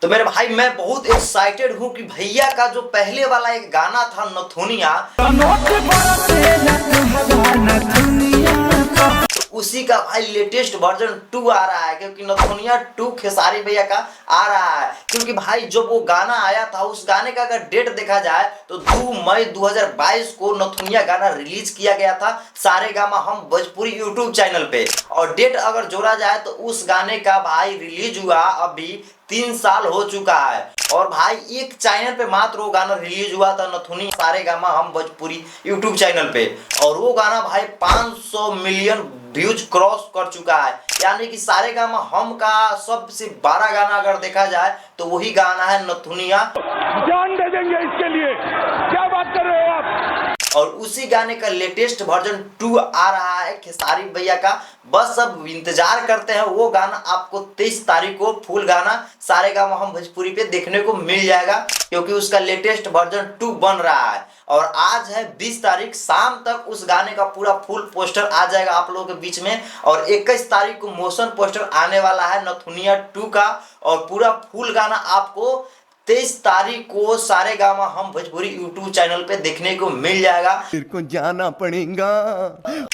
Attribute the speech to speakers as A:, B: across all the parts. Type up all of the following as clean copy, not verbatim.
A: तो मेरे भाई मैं बहुत एक्साइटेड हूँ कि भैया का जो पहले वाला एक गाना था नथुनिया, तो उसी का भाई लेटेस्ट वर्जन 2 आ रहा है। क्योंकि नथुनिया 2 खेसारी भैया का आ रहा है। क्योंकि भाई जब वो गाना आया था, उस गाने का अगर डेट देखा जाए तो 2 मई 2022 को नथुनिया गाना रिलीज किया गया था सारेगामा हम भोजपुरी यूट्यूब चैनल पे। और डेट अगर जोड़ा जाए तो उस गाने का भाई रिलीज हुआ अभी 3 साल हो चुका है। और भाई एक चैनल पे मात्र वो गाना रिलीज हुआ था नथुनी सारेगामा हम भोजपुरी यूट्यूब चैनल पे। और वो गाना भाई 500 मिलियन व्यूज क्रॉस कर चुका है। यानी कि सारेगामा हम का सबसे बड़ा गाना अगर देखा जाए तो वही गाना है नथुनिया।
B: जान दे देंगे इसके लिए, क्या बात कर रहे हो आप।
A: और उसी गाने का लेटेस्ट वर्जन 2 आ रहा है खेसारी भैया का। बस अब इंतजार करते हैं, वो गाना आपको 23 तारीख को फुल गाना सारेगामा हम भोजपुरी पे देखने को मिल जाएगा। क्योंकि उसका लेटेस्ट वर्जन 2 बन रहा है। और आज है 20 तारीख, शाम तक उस गाने का पूरा फुल पोस्टर आ जाएगा आप लोगों के बीच में। और 21 तारीख को मोशन पोस्टर आने वाला है नथुनिया 2 का। और पूरा फुल गाना आपको 23 तारीख को सारेगामा हम भोजपुरी यूट्यूब चैनल पे देखने को मिल जाएगा।
C: तेरे को जाना पड़ेगा।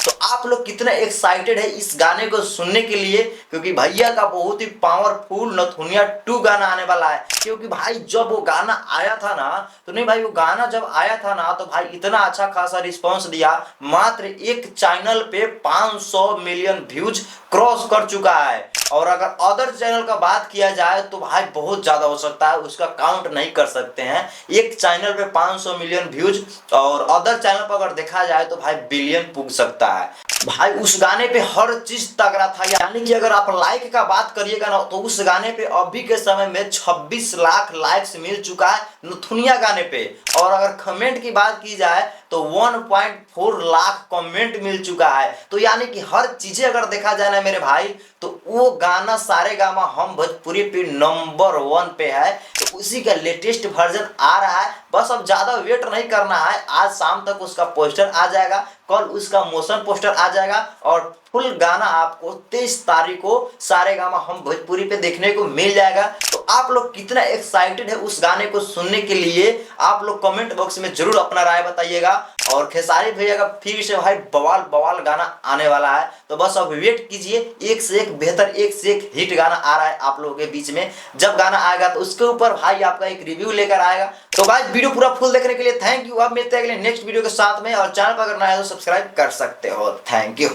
A: तो आप लोग कितना एक्साइटेड है इस गाने को सुनने के लिए? क्योंकि भैया का बहुत ही पावरफुल नथुनिया 2 गाना आने वाला है। क्योंकि भाई जब वो गाना आया था ना, तो नहीं भाई वो गाना जब आया था ना, तो भाई इतना अच्छा खासा रिस्पांस दिया। मात्र एक चैनल पे 500 मिलियन व्यूज क्रॉस कर चुका है। और अगर अदर चैनल का बात किया जाए तो भाई बहुत ज्यादा हो सकता है, उसका काउंट नहीं कर सकते हैं। एक चैनल पे 500 मिलियन व्यूज, और अदर चैनल पर अगर देखा जाए तो भाई बिलियन पुग सकता है। भाई उस गाने पे हर चीज तगड़ा था। यानी कि अगर आप लाइक का बात करिएगा ना, तो उस गाने पे अभी के समय में 26 लाख लाइक्स मिल चुका है नथुनिया गाने पे। और अगर कमेंट की बात की जाए तो 1.4 लाख कमेंट मिल चुका है। तो यानी कि हर चीजें अगर देखा जाए ना मेरे भाई, तो वो गाना सारेगामा हम भोजपुरी पे नंबर 1 पे है। तो उसी का लेटेस्ट वर्जन आ रहा है। बस अब ज्यादा वेट नहीं करना है, आज शाम तक उसका पोस्टर आ जाएगा, कल उसका मोशन पोस्टर आ जाएगा। और फुल गाना आपको 23 तारीख को सारेगामा हम भोजपुरी पे देखने को मिल जाएगा। तो आप लोग कितना एक्साइटेड है उस गाने को सुनने के लिए, आप लोग कमेंट बॉक्स में जरूर अपना राय बताइएगा। और खेसारी भैया का फिर से भाई बवाल बवाल गाना आने वाला है। तो बस अब वेट कीजिए, एक से एक बेहतर, एक से एक हिट गाना आ रहा है आप लोगों के बीच में। जब गाना आएगा तो उसके ऊपर भाई आपका एक रिव्यू लेकर आएगा। तो गाइस वीडियो पूरा फुल देखने के लिए थैंक यू। अब मिलते हैं अगले नेक्स्ट वीडियो के साथ में। और चैनल पर अगर नया है तो सब्सक्राइब कर सकते हो। Thank you.